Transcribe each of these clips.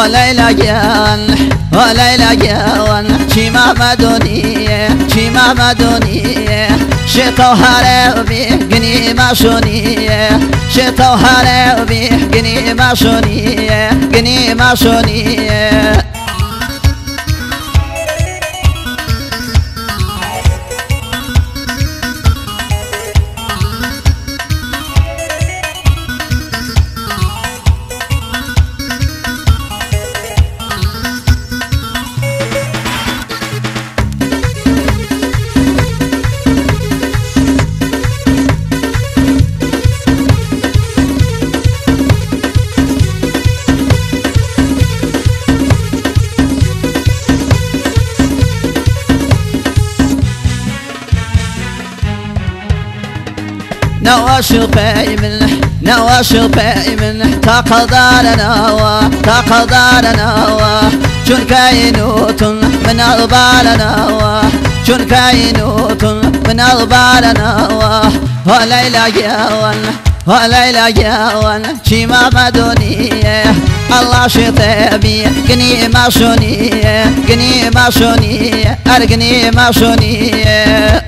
وليلى جان وليلى جان شيما مدنية شيما مدنية شتا وهربي قني ما شونية شتا وهربي قني ما شونية قني ما شونية نواش القائمن نواش القائمن تقدرنا تقدرنا شن كاينوت من البالنا شن كاينوت من البالنا وليلى جوان وليلى جوان شيما مدنية الله شطيبي قني ما شونية قني ما شونية أرقني ما شونية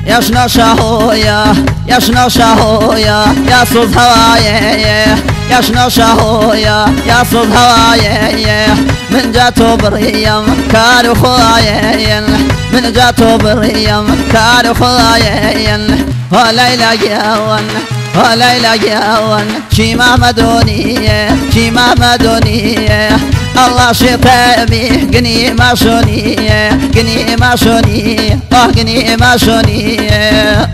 يا شنو شهويا يا شنو شهويا يا صوت هوايا يا شنو شهويا يا صوت هوايا من جاتو بريم كانوا خوايا من جاتو بريم كانوا خوايا وليلى جوان وليلى جوان شيما مدنية شيما مدنية الله شطيبي قني ما شونية قني ما شونية قني ما شونية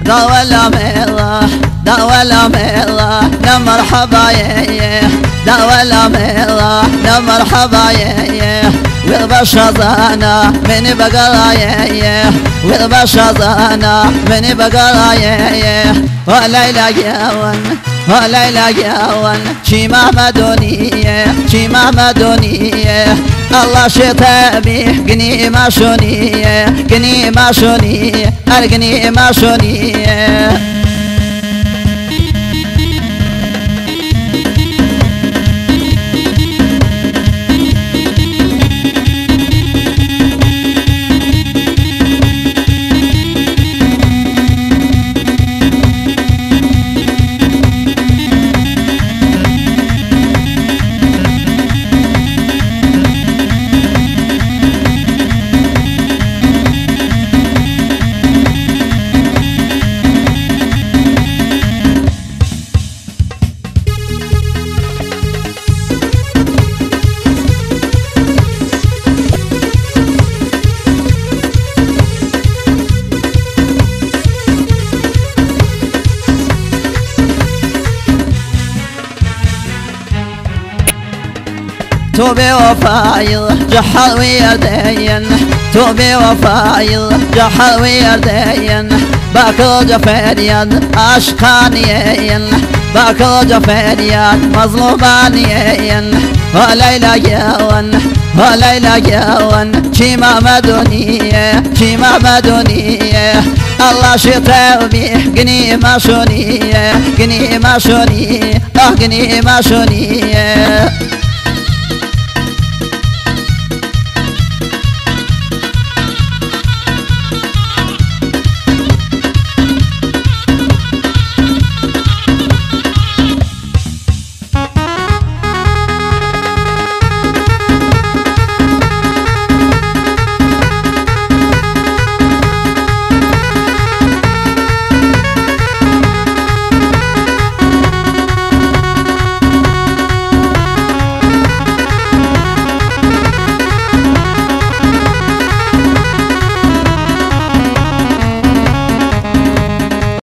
دا ولا ميلا دا ولا ميلا يا مرحبا يا دا ولا ميلا يا مرحبا يا والبشظانا من بقرايا والبشظانا من بقرايا وليلى جوان وليلى جوان شيما مدنية شيما مدنية الله شطيبي قني ما شونية قني ما شونية أرقني ما شونية توبي وفايل جحر ويردين توبي وفايل جحر ويردين باكر جفانيان عشقانيين باكر جفانيان مظلومانيين وليلى جوان وليلى جوان شيما مدنية شيما مدنية الله شطيبي قني ما شونية قني ما شونية قني ما شونية